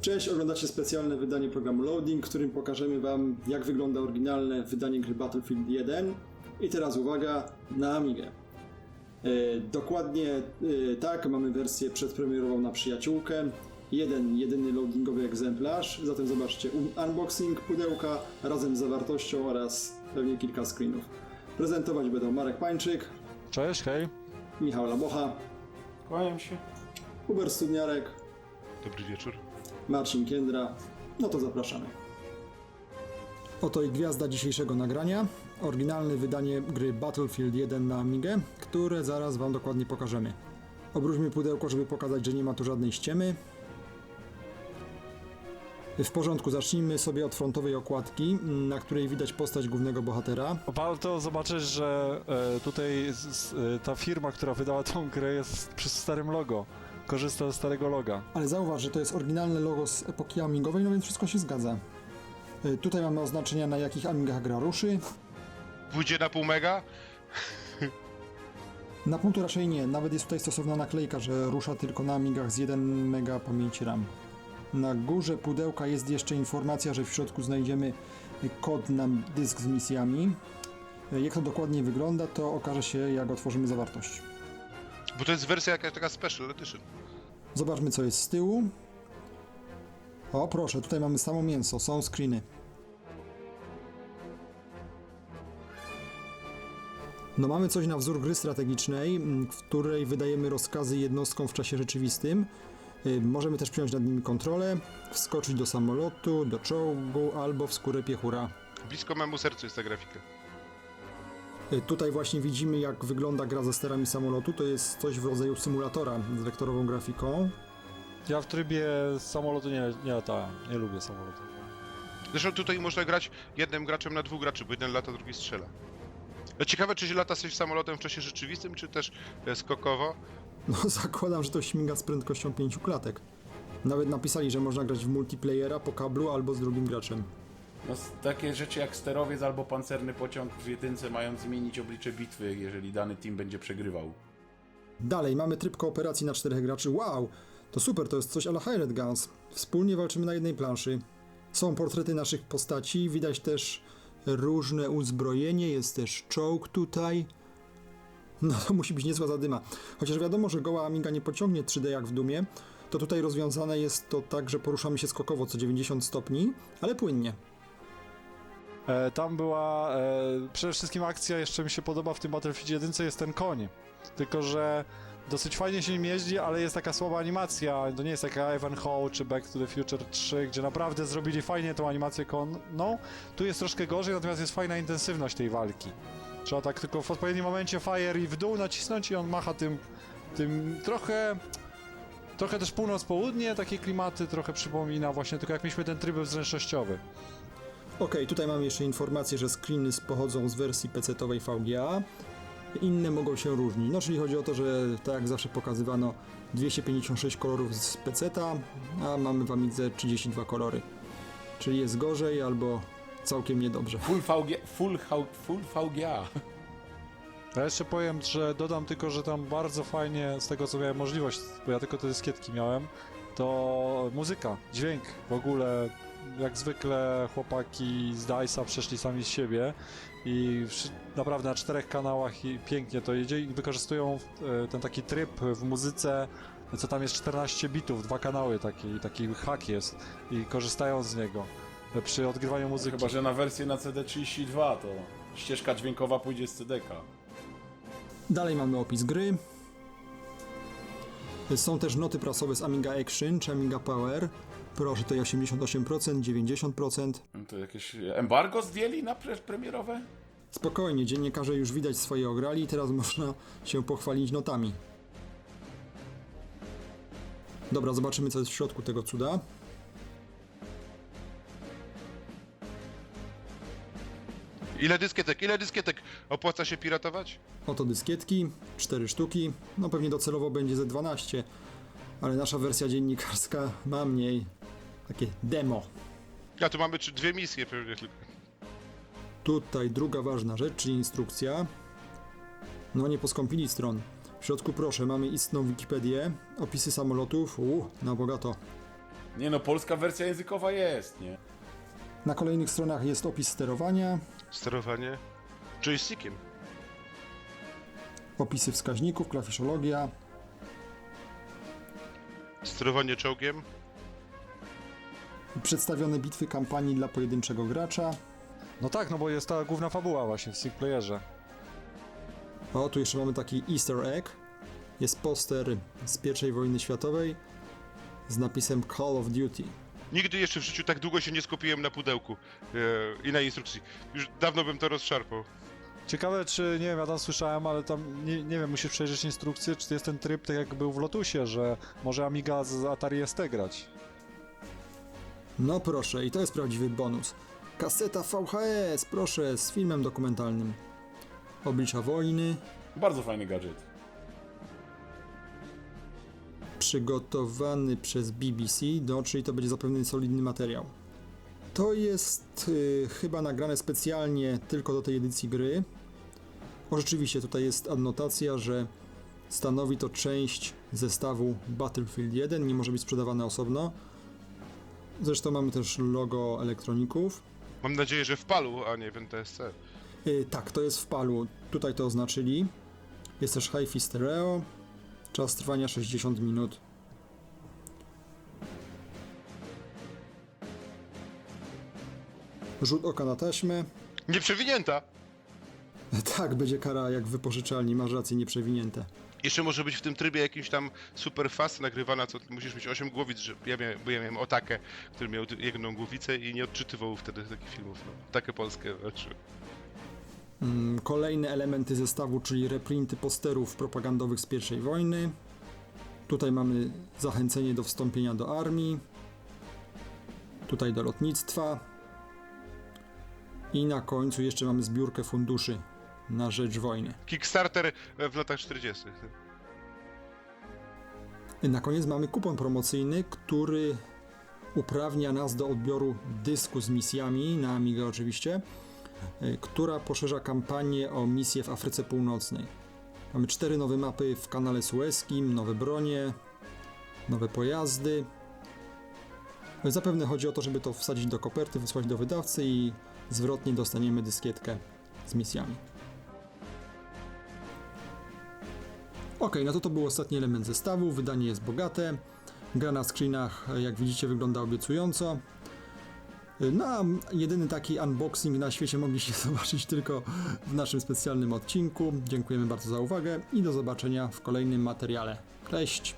Cześć, oglądacie specjalne wydanie programu Loading, w którym pokażemy Wam, jak wygląda oryginalne wydanie gry Battlefield 1. I teraz uwaga, na Amigę. Dokładnie tak, mamy wersję przedpremierową na przyjaciółkę. Jedyny loadingowy egzemplarz, zatem zobaczcie unboxing pudełka razem z zawartością oraz pewnie kilka screenów. Prezentować będą Marek Pańczyk. Cześć, hej. Michał Labocha. Kłaniam się. Hubert Studniarek. Dobry wieczór. Marcin Kiędra. No to zapraszamy. Oto i gwiazda dzisiejszego nagrania. Oryginalne wydanie gry Battlefield 1 na Amigę, które zaraz Wam dokładnie pokażemy. Obróćmy pudełko, żeby pokazać, że nie ma tu żadnej ściemy. W porządku, zacznijmy sobie od frontowej okładki, na której widać postać głównego bohatera. Warto zobaczyć, że tutaj ta firma, która wydała tą grę, jest przy starym logo. Korzysta ze starego loga. Ale zauważ, że to jest oryginalne logo z epoki amigowej, no więc wszystko się zgadza. Tutaj mamy oznaczenia, na jakich amigach gra ruszy. Pójdzie na pół mega? Na punktu raczej nie, nawet jest tutaj stosowna naklejka, że rusza tylko na amigach z 1 MB pamięci RAM. Na górze pudełka jest jeszcze informacja, że w środku znajdziemy kod na dysk z misjami. Jak to dokładnie wygląda, to okaże się, jak otworzymy zawartość. Bo to jest wersja jakaś taka special edition. Zobaczmy, co jest z tyłu. O proszę, tutaj mamy samo mięso, są screeny. No mamy coś na wzór gry strategicznej, w której wydajemy rozkazy jednostkom w czasie rzeczywistym. Możemy też przyjąć nad nimi kontrolę, wskoczyć do samolotu, do czołgu albo w skórę piechura. Blisko memu sercu jest ta grafika. Tutaj właśnie widzimy, jak wygląda gra ze sterami samolotu. To jest coś w rodzaju symulatora z wektorową grafiką. Ja w trybie samolotu nie latałem, nie lubię samolotu. Zresztą tutaj można grać jednym graczem na dwóch graczy, bo jeden lata, drugi strzela. Ciekawe, czy się lata coś samolotem w czasie rzeczywistym, czy też skokowo? No zakładam, że to śmiga z prędkością 5 klatek. Nawet napisali, że można grać w multiplayera po kablu albo z drugim graczem. No, takie rzeczy jak sterowiec albo pancerny pociąg w jedynce mają zmienić oblicze bitwy, jeżeli dany team będzie przegrywał. Dalej, mamy tryb kooperacji na 4 graczy. Wow, to super, to jest coś a la Hired Guns. Wspólnie walczymy na jednej planszy. Są portrety naszych postaci, widać też różne uzbrojenie, jest też czołg tutaj. No to musi być niezła zadyma. Chociaż wiadomo, że goła Amiga nie pociągnie 3D jak w Dumie, to tutaj rozwiązane jest to tak, że poruszamy się skokowo co 90 stopni, ale płynnie. Tam była przede wszystkim akcja, jeszcze mi się podoba w tym Battlefield 1 jest ten koń. Tylko że dosyć fajnie się nim jeździ, ale jest taka słaba animacja. To nie jest taka Ivanhoe czy Back to the Future 3, gdzie naprawdę zrobili fajnie tą animację konną. Tu jest troszkę gorzej, natomiast jest fajna intensywność tej walki. Trzeba tak tylko w odpowiednim momencie fire i w dół nacisnąć i on macha tym trochę też północ-południe, takie klimaty trochę przypomina właśnie, tylko jak mieliśmy ten tryb zręcznościowy. Okej, tutaj mamy jeszcze informację, że screeny pochodzą z wersji PC-owej VGA. Inne mogą się różnić. No, czyli chodzi o to, że tak jak zawsze pokazywano 256 kolorów z PC-ta, a mamy w Amidze 32 kolory. Czyli jest gorzej albo całkiem niedobrze. Full VGA. Ja jeszcze powiem, że dodam tylko, że tam bardzo fajnie, z tego co miałem możliwość, bo ja tylko te dyskietki miałem, to muzyka, dźwięk w ogóle, jak zwykle chłopaki z DICE'a przeszli sami z siebie i naprawdę na 4 kanałach i pięknie to jedzie i wykorzystują ten taki tryb w muzyce, co tam jest 14 bitów, 2 kanały, taki hack jest i korzystają z niego przy odgrywaniu muzyki. Chyba że na wersję na CD32 to ścieżka dźwiękowa pójdzie z CD-ka. Dalej mamy opis gry. Są też noty prasowe z Amiga Action czy Amiga Power. Proszę, tutaj 88%, 90%. To jakieś embargo zdjęli na premierowe? Spokojnie, dziennikarze już widać swoje ograli i teraz można się pochwalić notami. Dobra, zobaczymy, co jest w środku tego cuda. Ile dyskietek? Opłaca się piratować? Oto dyskietki, 4 sztuki, no pewnie docelowo będzie ze 12, ale nasza wersja dziennikarska ma mniej, takie demo. A tu mamy 2 misje pewnie tylko. Tutaj druga ważna rzecz, czyli instrukcja. No nie poskąpili stron. W środku proszę, mamy istną Wikipedię, opisy samolotów, na bogato. Nie no, polska wersja językowa jest, nie? Na kolejnych stronach jest opis sterowania, Sterowanie joystickiem. opisy wskaźników, klawiszologia, Sterowanie czołgiem. przedstawione bitwy kampanii dla pojedynczego gracza. No tak, no bo jest ta główna fabuła właśnie w singleplayerze. O, tu jeszcze mamy taki easter egg. Jest poster z I wojny światowej z napisem Call of Duty. Nigdy jeszcze w życiu tak długo się nie skupiłem na pudełku i na instrukcji. Już dawno bym to rozszarpał. Ciekawe, czy, nie wiem, ja tam słyszałem, ale tam, nie wiem, musisz przejrzeć instrukcję, czy to jest ten tryb, tak jak był w Lotusie, że może Amiga z Atari ST grać. No proszę, i to jest prawdziwy bonus. Kaseta VHS, proszę, z filmem dokumentalnym. Oblicza wojny, Bardzo fajny gadżet. przygotowany przez BBC, no czyli to będzie zapewne solidny materiał. To jest chyba nagrane specjalnie tylko do tej edycji gry. O, rzeczywiście, tutaj jest adnotacja, że stanowi to część zestawu Battlefield 1, nie może być sprzedawane osobno. Zresztą mamy też logo elektroników. Mam nadzieję, że w palu, a nie w NTSC. Tak, to jest w palu, tutaj to oznaczyli. Jest też Hi-Fi Stereo, czas trwania 60 minut. Rzut oka na taśmę. Nieprzewinięta! Tak, będzie kara jak w wypożyczalni, masz rację, nieprzewinięte. Jeszcze może być w tym trybie jakimś tam super fast nagrywana, co musisz mieć 8 głowic, bo ja miałem Otakę, który miał jedną głowicę i nie odczytywał wtedy takich filmów. No. Takie polskie rzeczy. Kolejne elementy zestawu, czyli reprinty posterów propagandowych z I wojny. Tutaj mamy zachęcenie do wstąpienia do armii. Tutaj do lotnictwa. I na końcu jeszcze mamy zbiórkę funduszy na rzecz wojny. Kickstarter w latach 40. Na koniec mamy kupon promocyjny, który uprawnia nas do odbioru dysku z misjami, na Amigę oczywiście, która poszerza kampanię o misję w Afryce Północnej. Mamy 4 nowe mapy w kanale Sueskim, nowe bronie, nowe pojazdy. Zapewne chodzi o to, żeby to wsadzić do koperty, wysłać do wydawcy i zwrotnie dostaniemy dyskietkę z misjami. Ok, no to był ostatni element zestawu, wydanie jest bogate, gra na screenach, jak widzicie, wygląda obiecująco. No a jedyny taki unboxing na świecie mogliście zobaczyć tylko w naszym specjalnym odcinku. Dziękujemy bardzo za uwagę i do zobaczenia w kolejnym materiale. Cześć!